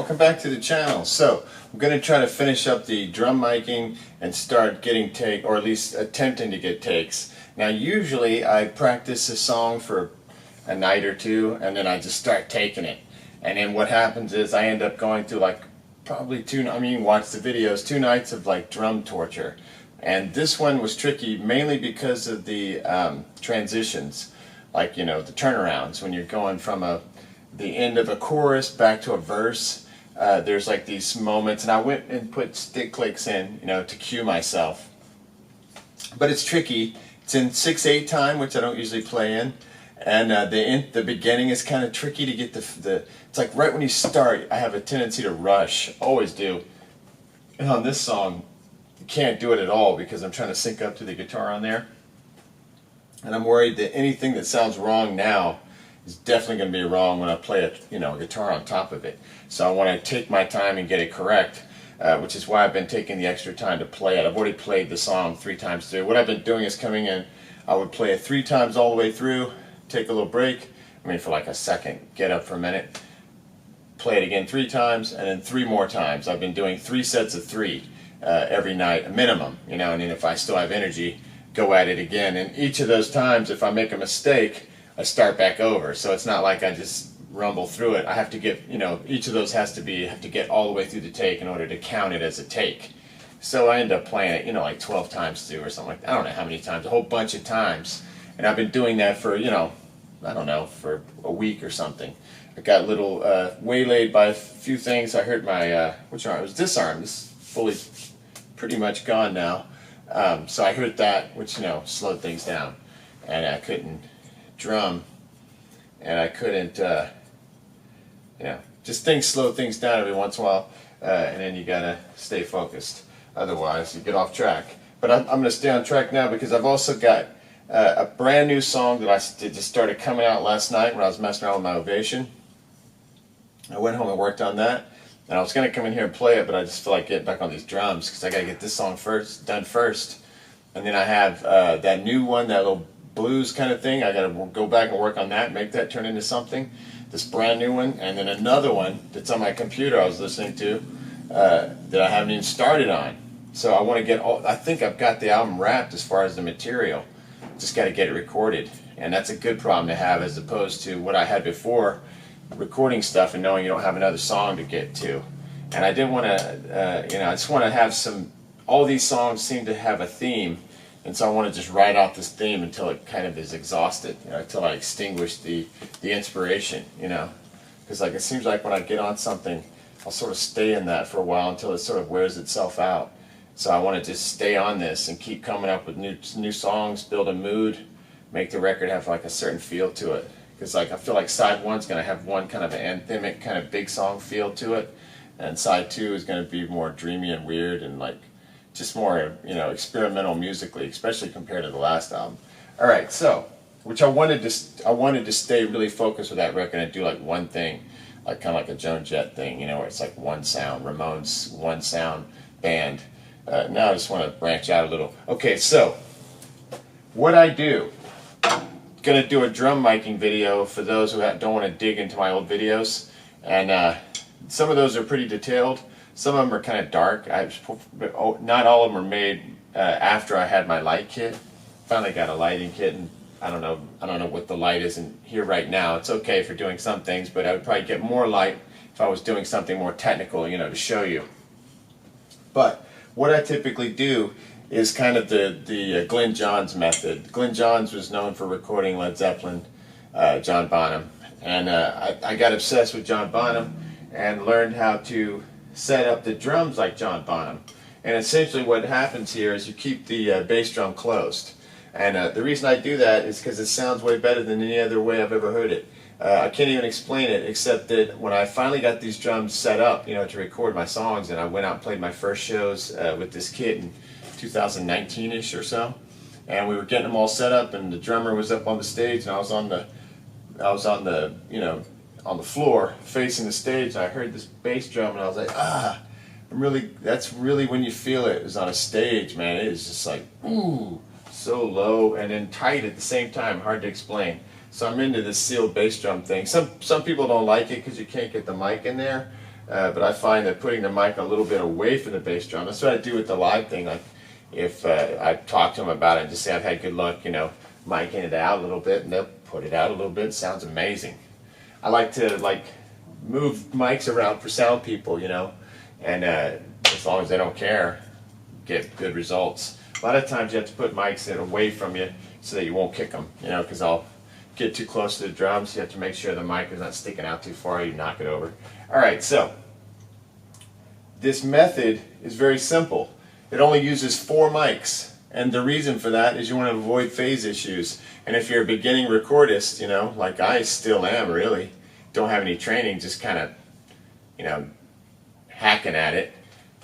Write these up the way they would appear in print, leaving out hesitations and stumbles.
welcome back to the channel. So I'm going to try to finish up the drum miking and start getting take, or at least attempting to get takes. Now usually I practice a song for a night or two and then I just start taking it. And then what happens is I end up going through like probably you can watch the videos, 2 nights of like drum torture. And this one was tricky mainly because of the transitions, like, you know, the turnarounds when you're going from the end of a chorus back to a verse. There's like these moments, and I went and put stick clicks in, you know, to cue myself. But it's tricky. It's in 6/8 time, which I don't usually play in, and the beginning is kind of tricky to get the. It's like right when you start, I have a tendency to rush, always do. And on this song, you can't do it at all because I'm trying to sync up to the guitar on there, and I'm worried that anything that sounds wrong now is definitely going to be wrong when I play a guitar on top of it. So I want to take my time and get it correct, which is why I've been taking the extra time to play it. I've already played the song 3 times through. What I've been doing is coming in, I would play it 3 times all the way through, take a little break, for like a second, get up for a minute, play it again 3 times, and then 3 more times. I've been doing 3 sets of 3 every night, a minimum, and then if I still have energy, go at it again. And each of those times, if I make a mistake, I start back over. So it's not like I just rumble through it. I have to get, each of those have to get all the way through the take in order to count it as a take. So I end up playing it, like 12 times through or something like that. I don't know how many times, a whole bunch of times. And I've been doing that for, I don't know, for a week or something. I got a little waylaid by a few things. I hurt my, which arm? It was this arm. This is fully, pretty much gone now. So I hurt that, which, slowed things down. And I couldn't drum, and I couldn't, just things slow things down every once in a while, and then you gotta stay focused. Otherwise, you get off track. But I'm going to stay on track now because I've also got a brand new song that I just started coming out last night when I was messing around with my Ovation. I went home and worked on that, and I was going to come in here and play it, but I just feel like getting back on these drums because I got to get this song done first, and then I have that new one, that little blues kind of thing. I got to go back and work on that, make that turn into something. This brand new one, and then another one that's on my computer I was listening to that I haven't even started on. So I want to get all. I think I've got the album wrapped as far as the material. Just got to get it recorded, and that's a good problem to have as opposed to what I had before, recording stuff and knowing you don't have another song to get to. And I didn't want to, I just want to have some. All these songs seem to have a theme. And so I want to just write out this theme until it kind of is exhausted, until I extinguish the inspiration, because like it seems like when I get on something, I'll sort of stay in that for a while until it sort of wears itself out. So I want to just stay on this and keep coming up with new songs, build a mood, make the record have like a certain feel to it. Because like I feel like side 1's going to have one kind of an anthemic kind of big song feel to it, and side 2 is going to be more dreamy and weird and like just more, experimental musically, especially compared to the last album. All right, so, which I wanted to stay really focused with that record and do like one thing, like kind of like a Joan Jett thing, where it's like one sound, Ramones, one sound band. Now I just want to branch out a little. Okay, so what I do, gonna do a drum miking video for those who don't want to dig into my old videos, and some of those are pretty detailed. Some of them are kind of dark. Not all of them are made after I had my light kit. Finally got a lighting kit, and I don't know what the light is in here right now. It's okay for doing some things, but I would probably get more light if I was doing something more technical, to show you. But what I typically do is kind of the Glyn Johns method. Glyn Johns was known for recording Led Zeppelin, John Bonham, and I got obsessed with John Bonham and learned how to set up the drums like John Bonham. And essentially what happens here is you keep the bass drum closed. And the reason I do that is because it sounds way better than any other way I've ever heard it. I can't even explain it, except that when I finally got these drums set up, to record my songs, and I went out and played my first shows with this kit in 2019-ish or so, and we were getting them all set up, and the drummer was up on the stage, and I was on the floor facing the stage, and I heard this bass drum, and I was like, that's really when you feel it, is on a stage, man. It is just like, ooh, so low and then tight at the same time, hard to explain. So I'm into this sealed bass drum thing. Some people don't like it because you can't get the mic in there, but I find that putting the mic a little bit away from the bass drum, that's what I do with the live thing. Like if I talk to them about it and just say I've had good luck, you know, micing it out a little bit, and they'll put it out a little bit. It sounds amazing. I like to move mics around for sound people, you know, and as long as they don't care, get good results. A lot of times you have to put mics away from you so that you won't kick them, you know, because I'll get too close to the drums. You have to make sure the mic is not sticking out too far, you knock it over. All right, so this method is very simple. It only uses 4 mics, and the reason for that is you want to avoid phase issues. And if you're a beginning recordist, you know, like I still am really, don't have any training, just kind of, you know, hacking at it.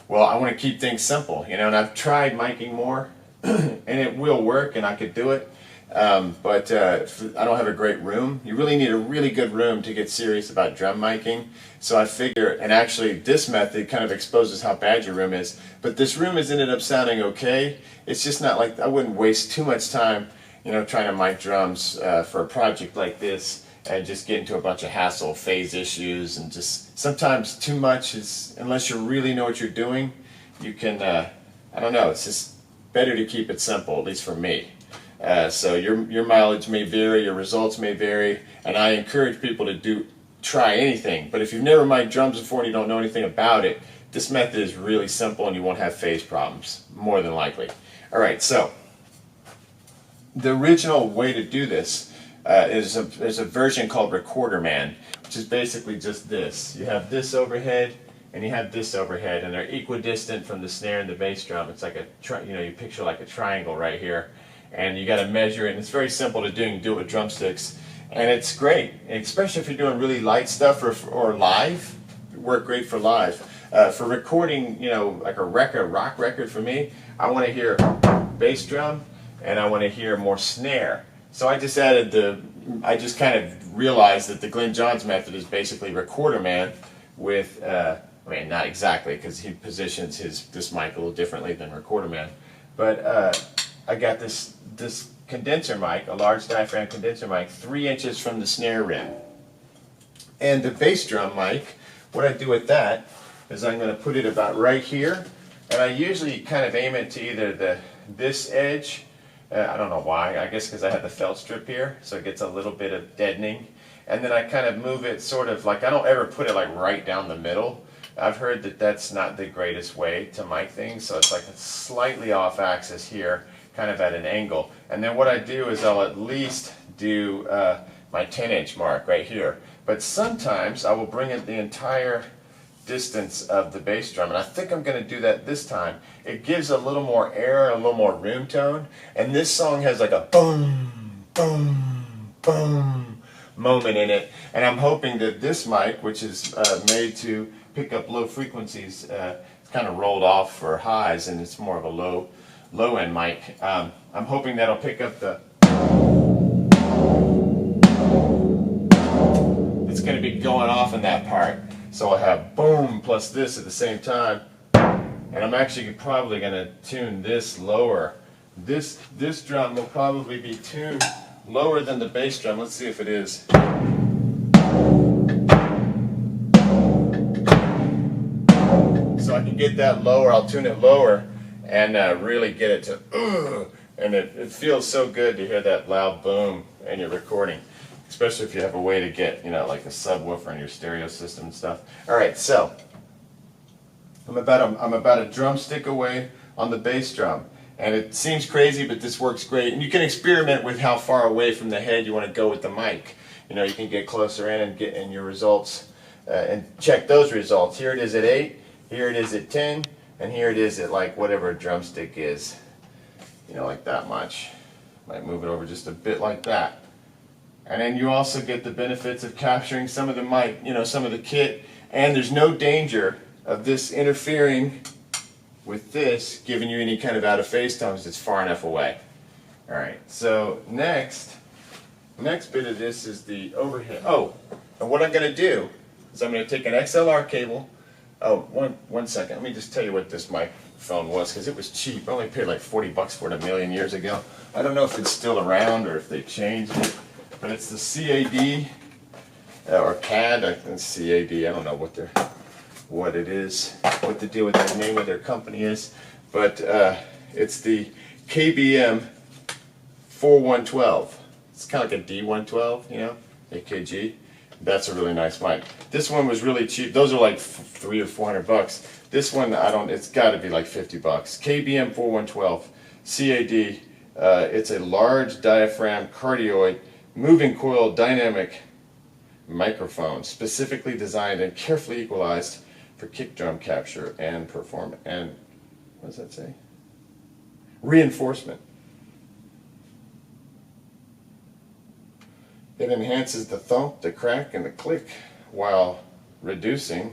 Well, I want to keep things simple, you know, and I've tried miking more, and it will work, and I could do it. But I don't have a great room. You really need a really good room to get serious about drum miking. So I figure, and actually this method kind of exposes how bad your room is, but this room has ended up sounding okay. It's just not like, I wouldn't waste too much time, you know, trying to mic drums for a project like this and just get into a bunch of hassle, phase issues, and just sometimes too much is, unless you really know what you're doing, you can, I don't know, it's just better to keep it simple, at least for me. So your mileage may vary, your results may vary, and I encourage people to try anything. But if you've never mic'd drums before and you don't know anything about it, this method is really simple and you won't have phase problems, more than likely. All right, so the original way to do this is a version called Recorder Man, which is basically just this. You have this overhead and you have this overhead, and they're equidistant from the snare and the bass drum. It's like you picture like a triangle right here. And you got to measure it, and it's very simple to do. You can do it with drumsticks, and it's great, especially if you're doing really light stuff or live. It work great for live. For recording, you know, like a rock record for me, I want to hear bass drum, and I want to hear more snare. So I just kind of realized that the Glyn Johns method is basically Recorder Man with, I mean, not exactly, because he positions this mic a little differently than Recorder Man, but I got this condenser mic, a large diaphragm condenser mic, 3 inches from the snare rim. And the bass drum mic, what I do with that is I'm going to put it about right here, and I usually kind of aim it to either this edge, I don't know why, I guess because I have the felt strip here, so it gets a little bit of deadening, and then I kind of move it sort of like, I don't ever put it like right down the middle. I've heard that that's not the greatest way to mic things, so it's like it's slightly off axis here, kind of at an angle. And then what I do is I'll at least do my 10-inch mark right here. But sometimes I will bring it the entire distance of the bass drum, and I think I'm going to do that this time. It gives a little more air, a little more room tone, and this song has like a boom, boom, boom moment in it. And I'm hoping that this mic, which is made to pick up low frequencies, it's kind of rolled off for highs, and it's more of a low end mic. I'm hoping that'll pick up it's going to be going off in that part, so I'll have boom plus this at the same time, and I'm actually probably going to tune this lower. This drum will probably be tuned lower than the bass drum. Let's see if it is. So I can get that lower, I'll tune it lower, and really get it to, and it feels so good to hear that loud boom in your recording, especially if you have a way to get, you know, like a subwoofer in your stereo system and stuff. All right, so I'm about a drumstick away on the bass drum, and it seems crazy, but this works great. And you can experiment with how far away from the head you want to go with the mic. You know, you can get closer in and get in your results and check those results. Here it is at 8, here it is at 10. And here it is at like whatever a drumstick is, you know, like that much. Might move it over just a bit like that. And then you also get the benefits of capturing some of the mic, you know, some of the kit, and there's no danger of this interfering with this, giving you any kind of out of phase tones that's far enough away. All right, so next bit of this is the overhead. Oh, and what I'm going to do is I'm going to take an XLR cable. Oh, one second. Let me just tell you what this microphone was, because it was cheap. I only paid like $40 for it a million years ago. I don't know if it's still around or if they changed it, but it's the CAD or CAD. It's CAD. I don't know what they're. what it is, what the deal with the name of their company is, but it's the KBM 4112. It's kind of like a D112, you know, AKG. That's a really nice mic. This one was really cheap. Those are like $300 or $400. This one, it's got to be like $50. KBM 4112, CAD. It's a large diaphragm cardioid moving coil dynamic microphone, specifically designed and carefully equalized for kick drum capture and what does that say? Reinforcement. It enhances the thump, the crack, and the click while reducing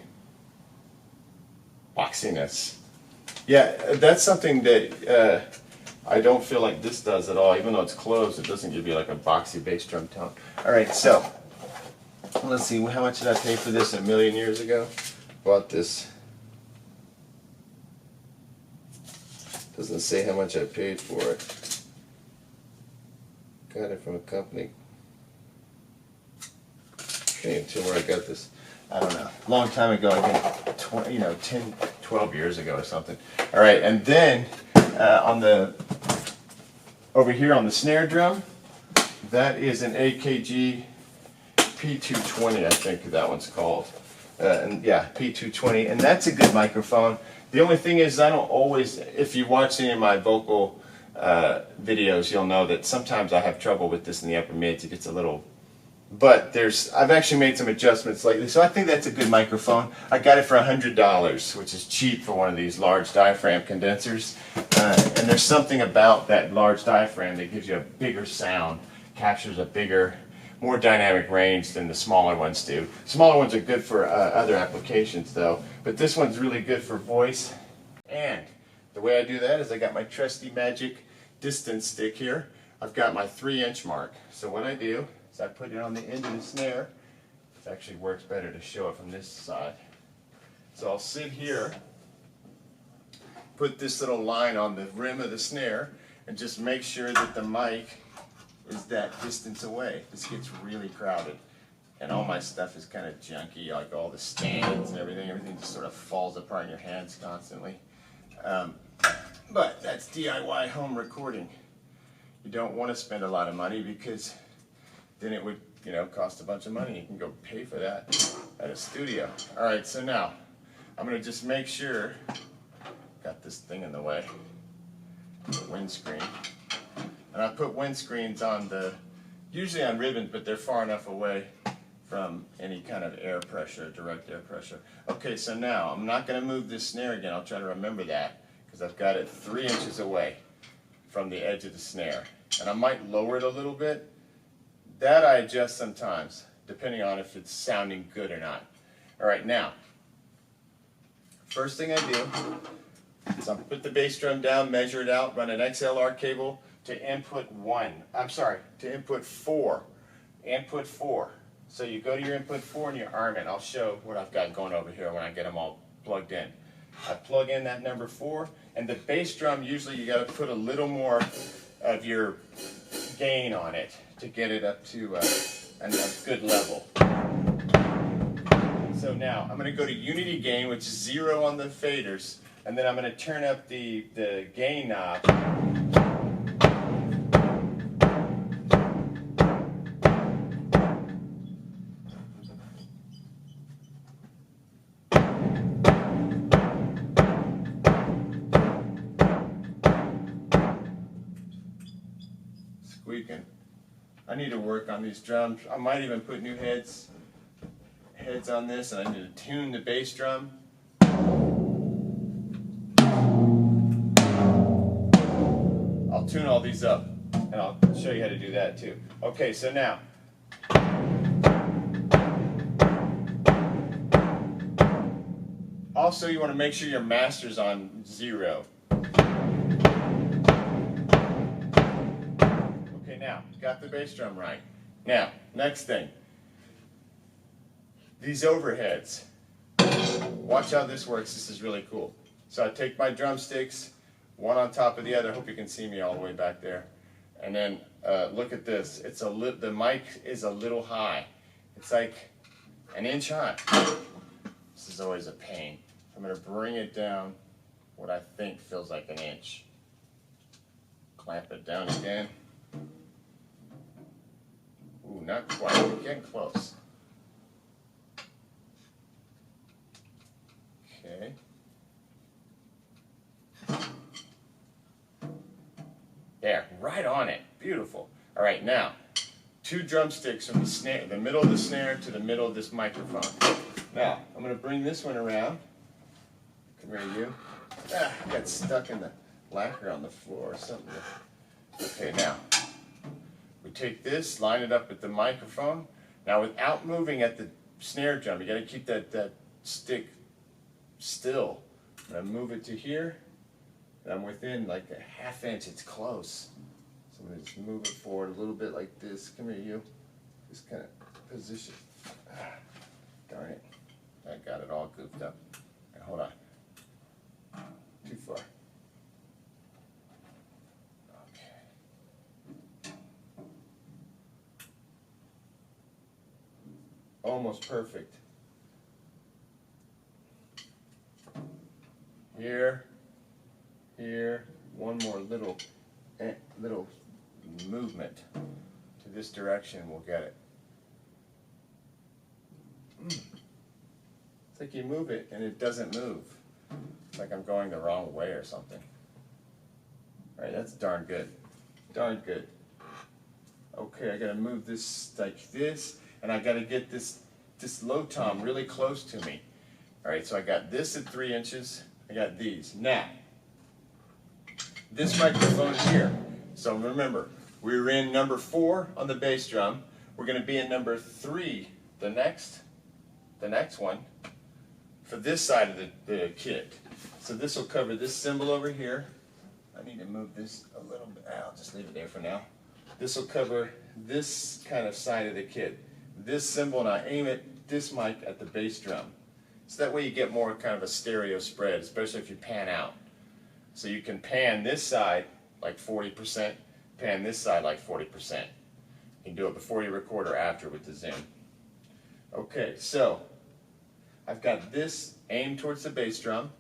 boxiness. Yeah, that's something that I don't feel like this does at all. Even though it's closed, it doesn't give you like a boxy bass drum tone. All right, so let's see. How much did I pay for this a million years ago? Bought this. Doesn't say how much I paid for it. Got it from a company. Okay, until where I got this, I don't know, long time ago, I think 10, 12 years ago or something. All right, and then over here on the snare drum, that is an AKG P220, I think that one's called. And yeah, P220, and that's a good microphone. The only thing is, I don't always, if you watch any of my vocal videos, you'll know that sometimes I have trouble with this in the upper mids. It gets a little, but I've actually made some adjustments lately, so I think that's a good microphone. I got it for $100, which is cheap for one of these large diaphragm condensers. And there's something about that large diaphragm that gives you a bigger sound, captures a bigger, more dynamic range than the smaller ones do. Smaller ones are good for other applications though, but this one's really good for voice. And the way I do that is I got my trusty magic distance stick here. I've got my 3-inch mark. So what I do is I put it on the end of the snare. It actually works better to show it from this side. So I'll sit here, put this little line on the rim of the snare, and just make sure that the mic is that distance away. This gets really crowded, and all my stuff is kind of junky, like all the stands and everything just sort of falls apart in your hands constantly. But that's DIY home recording. You don't want to spend a lot of money because then it would, cost a bunch of money. You can go pay for that at a studio. All right, so now I'm going to just make sure, got this thing in the way, the windscreen. And I put windscreens on usually on ribbons, but they're far enough away from any kind of air pressure, direct air pressure. Okay, so now I'm not going to move this snare again. I'll try to remember that because I've got it 3 inches away from the edge of the snare. And I might lower it a little bit. That I adjust sometimes, depending on if it's sounding good or not. All right, now, first thing I do is I put the bass drum down, measure it out, run an XLR cable to input 4. Input 4. So you go to your input 4 and you arm it. I'll show what I've got going over here when I get them all plugged in. I plug in that number 4, and the bass drum, usually you got to put a little more of your gain on it to get it up to a good level. So now I'm going to go to unity gain, which is 0 on the faders, and then I'm going to turn up the gain knob. Squeaking. I need to work on these drums. I might even put new heads on this, and I need to tune the bass drum. I'll tune all these up, and I'll show you how to do that too. Okay, so now also you want to make sure your master's on 0. Now, got the bass drum right. Now, next thing. These overheads. Watch how this works. This is really cool. So I take my drumsticks, one on top of the other. I hope you can see me all the way back there. And then look at this. The mic is a little high. It's like an inch high. This is always a pain. I'm going to bring it down what I think feels like 1 inch. Clamp it down again. Ooh, not quite. We're getting close. Okay. There, right on it. Beautiful. All right, now, 2 drumsticks from the snare, the middle of the snare to the middle of this microphone. Now, I'm going to bring this one around. Come here, you. I got stuck in the lacquer on the floor or something. Okay, now, we take this, line it up with the microphone. Now, without moving at the snare drum, you got to keep that stick still. I'm going to move it to here. And I'm within like a 1/2 inch. It's close. So I'm going to just move it forward a little bit like this. Come here, you. Just kind of position. Darn it. I got it all goofed up. Right, hold on. Too far. Okay. Almost perfect. Here, here, one more little movement to this direction, we'll get it. It's like you move it and it doesn't move. It's like I'm going the wrong way or something. All right, that's darn good. Darn good. Okay, I gotta move this like this, and I gotta get this low tom really close to me. All right, so I got this at 3 inches. I got these. Now, this microphone here. So remember, we were in number 4 on the bass drum. We're going to be in number 3, the next one, for this side of the kit. So this will cover this cymbal over here. I need to move this a little bit. I'll just leave it there for now. This will cover this kind of side of the kit. This cymbal, and I aim it, this mic at the bass drum. So that way you get more kind of a stereo spread, especially if you pan out. So you can pan this side like 40%, pan this side like 40%. You can do it before you record or after with the zoom. Okay, so I've got this aimed towards the bass drum,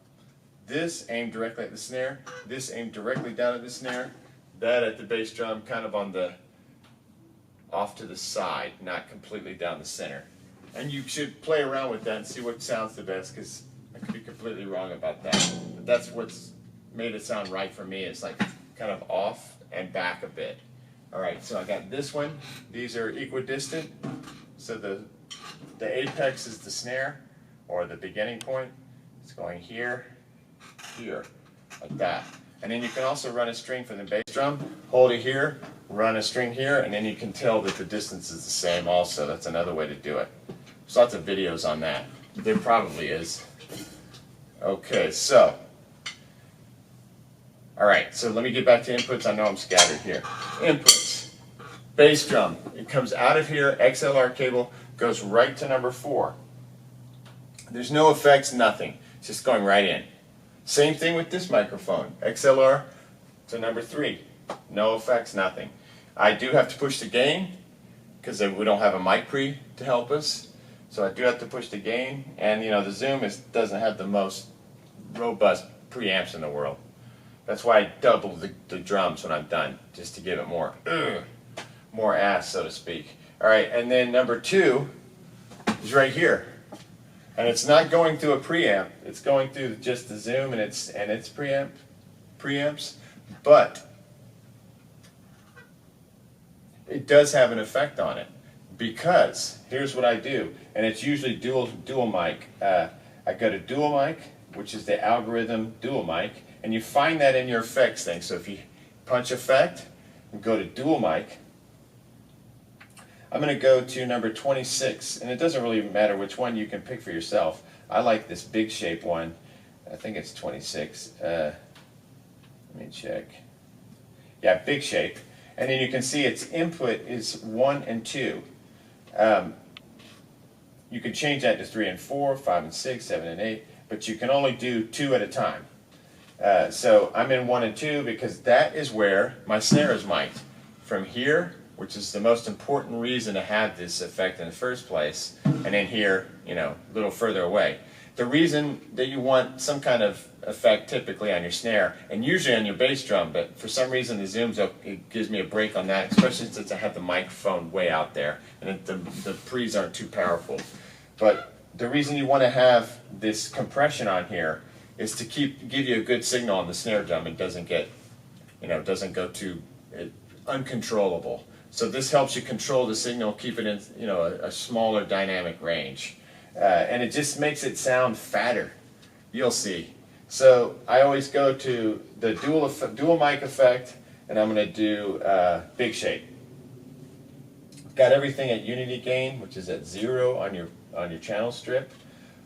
this aimed directly at the snare, this aimed directly down at the snare, that at the bass drum kind of on the off to the side, not completely down the center. And you should play around with that and see what sounds the best, because I could be completely wrong about that. But that's what's made it sound right for me. It's like kind of off and back a bit. All right, so I got this one. These are equidistant. So the apex is the snare, or the beginning point. It's going here, here, like that. And then you can also run a string from the bass drum, hold it here, run a string here, and then you can tell that the distance is the same also. That's another way to do it. There's lots of videos on that. There probably is. Okay, so. All right, so let me get back to inputs. I know I'm scattered here. Inputs. Bass drum. It comes out of here, XLR cable, goes right to number 4. There's no effects, nothing. It's just going right in. Same thing with this microphone. XLR to number 3. No effects, nothing. I do have to push the gain because we don't have a mic pre to help us. So I do have to push the gain. And you know, the Zoom doesn't have the most robust preamps in the world. That's why I double the drums when I'm done, just to give it more ass, so to speak. All right, and then number 2 is right here. And it's not going through a preamp. It's going through just the Zoom and its preamps, but it does have an effect on it, because here's what I do, and it's usually dual mic. I go to dual mic, which is the algorithm dual mic, and you find that in your effects thing. So if you punch effect and go to dual mic, I'm going to go to number 26, and it doesn't really matter which one, you can pick for yourself. I like this big shape one. I think it's 26. Let me check. Yeah, big shape. And then you can see its input is 1 and 2. You can change that to 3 and 4, 5 and 6, 7 and 8, but you can only do 2 at a time. So I'm in 1 and 2 because that is where my snare is mic'd. From here, which is the most important reason to have this effect in the first place, and then here, you know, a little further away. the reason that you want some kind of effect typically on your snare, and usually on your bass drum, but for some reason the zooms, it gives me a break on that, especially since I have the microphone way out there, and the pre's aren't too powerful. But the reason you want to have this compression on here is to give you a good signal on the snare drum. It doesn't get, doesn't go too uncontrollable. So this helps you control the signal, keep it in, a smaller dynamic range. And it just makes it sound fatter. You'll see. So I always go to the dual mic effect, and I'm going to do big shape. Got everything at unity gain, which is at 0 on your channel strip.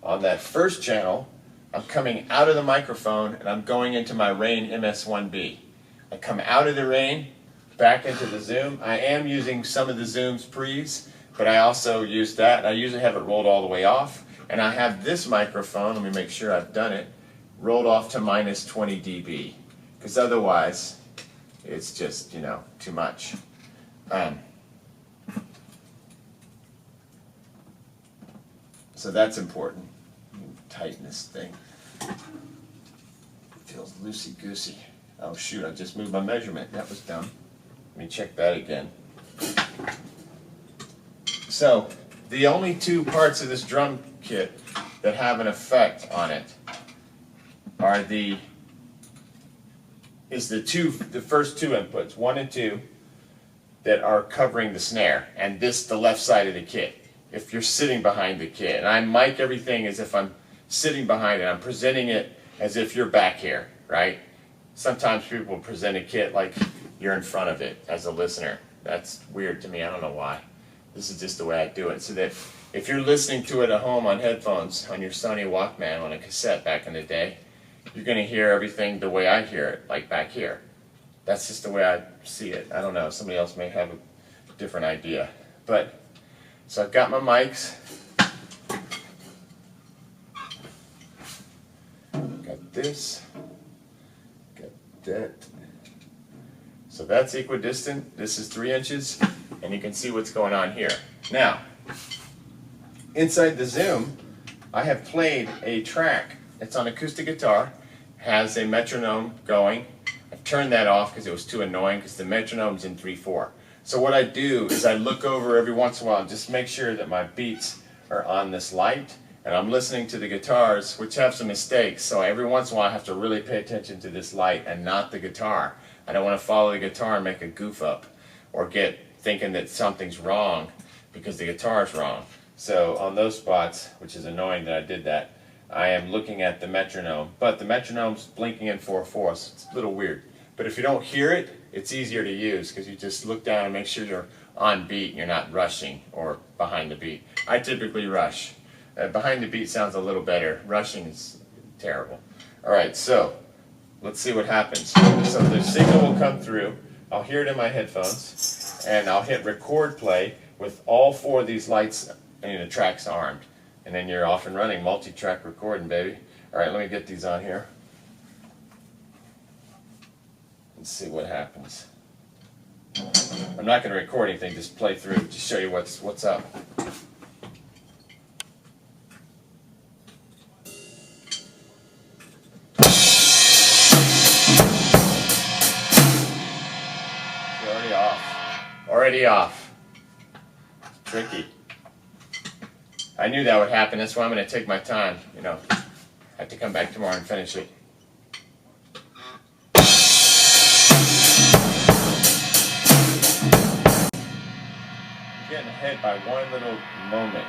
On that first channel, I'm coming out of the microphone and I'm going into my Rain MS1B. I come out of the Rain, back into the zoom. I am using some of the zoom's pre's, but I also use that. I usually have it rolled all the way off, and I have this microphone, let me make sure I've done it, rolled off to minus 20 dB, because otherwise it's just, too much. So that's important. Tighten this thing. It feels loosey-goosey. Oh shoot, I just moved my measurement. That was dumb. Let me check that again. So, the only two parts of this drum kit that have an effect on it are the first two inputs, 1 and 2, that are covering the snare, and the left side of the kit. If you're sitting behind the kit, and I mic everything as if I'm sitting behind it, I'm presenting it as if you're back here, right? Sometimes people present a kit like you're in front of it as a listener. That's weird to me, I don't know why. This is just the way I do it, so that if you're listening to it at home on headphones, on your Sony Walkman, on a cassette back in the day, you're going to hear everything the way I hear it, like back here. That's just the way I see it. I don't know, somebody else may have a different idea. But, so I've got my mics. Got this. Got that. So that's equidistant. This is 3 inches. And you can see what's going on here. Now, inside the Zoom, I have played a track. It's on acoustic guitar, has a metronome going. I've turned that off because it was too annoying because the metronome's in 3/4. So what I do is I look over every once in a while and just make sure that my beats are on this light, and I'm listening to the guitars, which have some mistakes, so every once in a while I have to really pay attention to this light and not the guitar. I don't want to follow the guitar and make a goof up or get thinking that something's wrong because the guitar's wrong. So on those spots, which is annoying that I did that, I am looking at the metronome, but the metronome's blinking in 4/4, so it's a little weird. But if you don't hear it, it's easier to use because you just look down and make sure you're on beat and you're not rushing or behind the beat. I typically rush. Behind the beat sounds a little better. Rushing is terrible. Alright, so let's see what happens. So the signal will come through. I'll hear it in my headphones, and I'll hit record play with all 4 of these lights and the tracks armed. And then you're off and running, multi-track recording, baby. Alright, let me get these on here. Let's see what happens. I'm not going to record anything, just play through to show you what's up. Already off. Tricky. I knew that would happen, that's why I'm going to take my time, I have to come back tomorrow and finish it. I'm getting ahead by one little moment.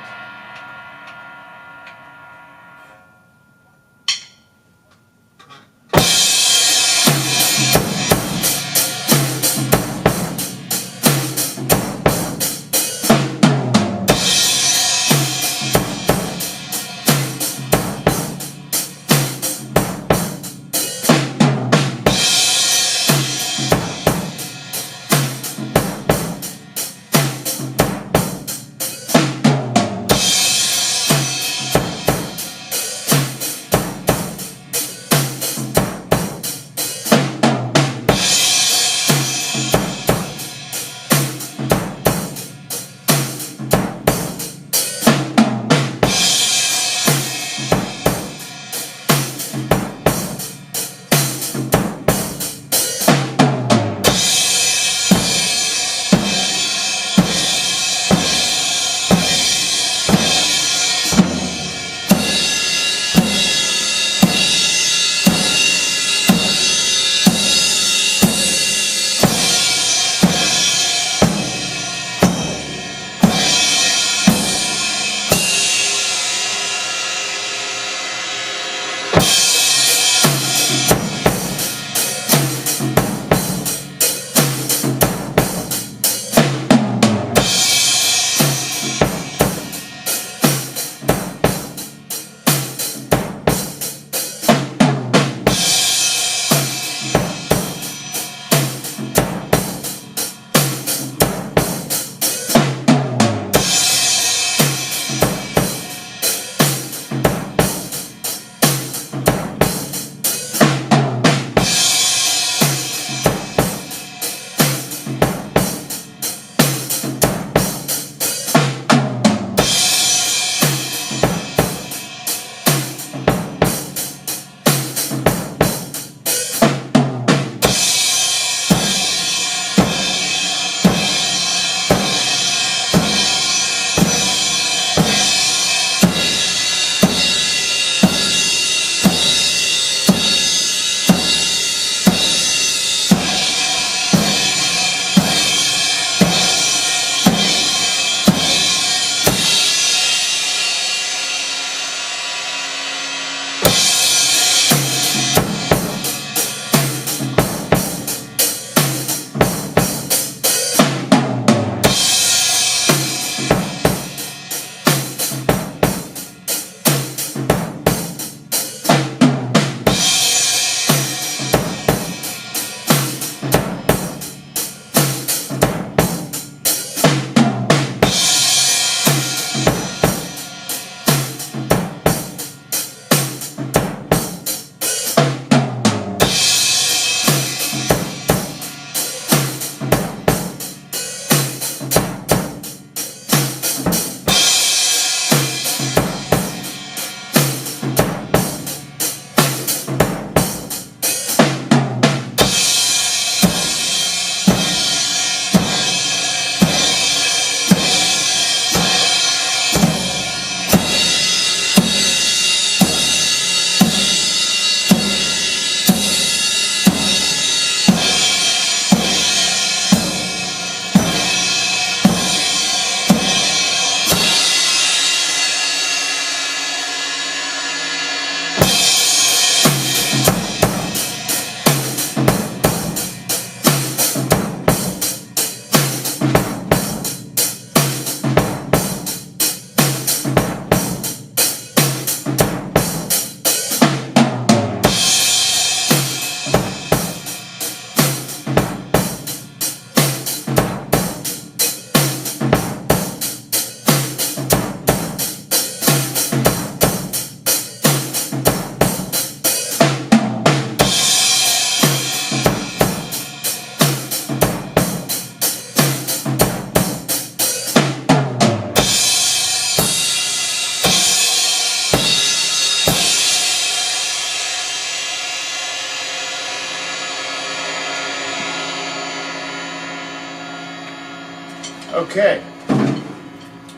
Okay,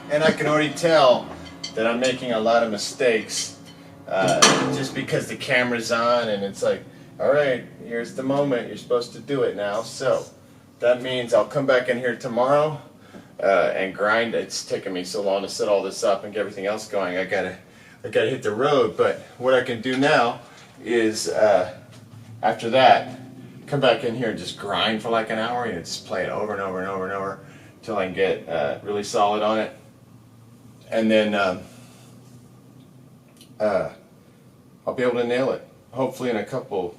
and I can already tell that I'm making a lot of mistakes just because the camera's on and it's like, all right, here's the moment, you're supposed to do it now. So that means I'll come back in here tomorrow and grind. It's taken me so long to set all this up and get everything else going. I gotta hit the road. But what I can do now is after that, come back in here and just grind for like an hour and just play it over and over and over and over until I can get really solid on it. And then I'll be able to nail it, hopefully in a couple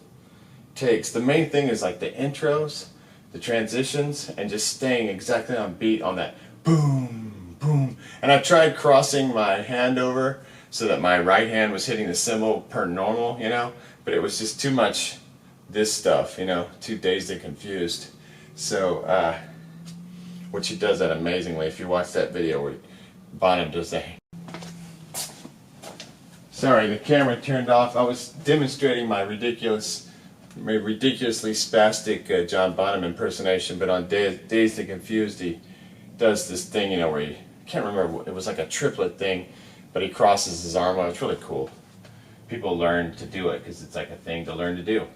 takes. The main thing is like the intros, the transitions, and just staying exactly on beat on that boom, boom. And I tried crossing my hand over so that my right hand was hitting the cymbal per normal, you know, but it was just too much this stuff, you know, too dazed and confused. So, which he does that amazingly. If you watch that video where Bonham does that. Sorry, the camera turned off. I was demonstrating my ridiculously spastic John Bonham impersonation, but on Dazed and Confused, he does this thing, you know, where he, I can't remember, it was like a triplet thing, but he crosses his arm out. It's really cool. People learn to do it because it's like a thing to learn to do.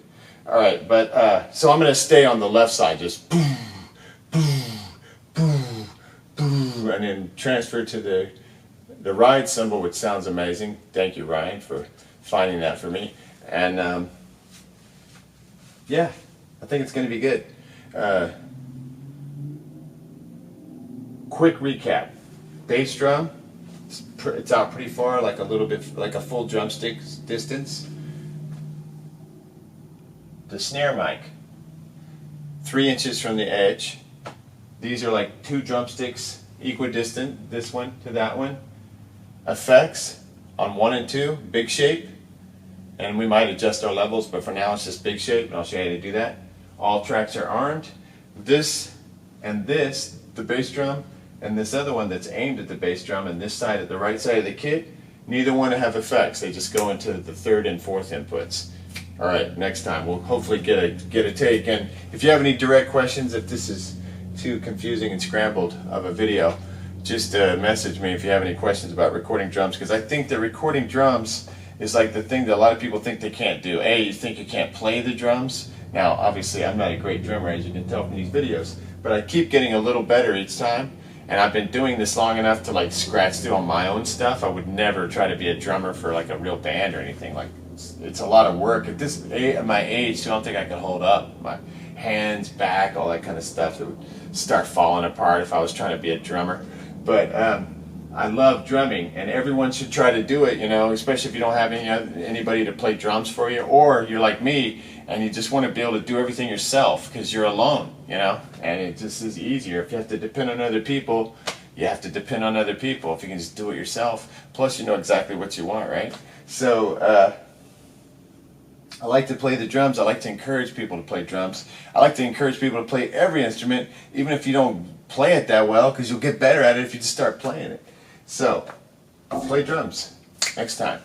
All right, but so I'm going to stay on the left side, just boom, boom, boom, boom, and then transfer to the ride cymbal, which sounds amazing. Thank you, Ryan, for finding that for me. And yeah, I think it's going to be good. Quick recap. Bass drum, it's out pretty far, like a little bit, like a full drumstick distance. The snare mic, 3 inches from the edge. These are like 2 drumsticks equidistant, this one to that one. Effects on 1 and 2, big shape. And we might adjust our levels, but for now it's just big shape, and I'll show you how to do that. All tracks are armed. This and this, the bass drum, and this other one that's aimed at the bass drum, and this side at the right side of the kit, neither one have effects. They just go into the 3rd and 4th inputs. All right, next time we'll hopefully get a take. And if you have any direct questions, if this is too confusing and scrambled of a video, just message me if you have any questions about recording drums, because I think that recording drums is like the thing that a lot of people think they can't do. You think you can't play the drums. Now, obviously, I'm not a great drummer, as you can tell from these videos, but I keep getting a little better each time, and I've been doing this long enough to like scratch through on my own stuff. I would never try to be a drummer for like a real band or anything. Like it's a lot of work. At my age, I don't think I could hold up. My hands, back, all that kind of stuff that would start falling apart if I was trying to be a drummer. But I love drumming, and everyone should try to do it, you know, especially if you don't have anybody to play drums for you, or you're like me and you just want to be able to do everything yourself because you're alone, you know, and it just is easier. If you have to depend on other people, you have to depend on other people. If you can just do it yourself, plus you know exactly what you want, right? So I like to play the drums. I like to encourage people to play drums. I like to encourage people to play every instrument, even if you don't play it that well, because you'll get better at it if you just start playing it. So, play drums next time.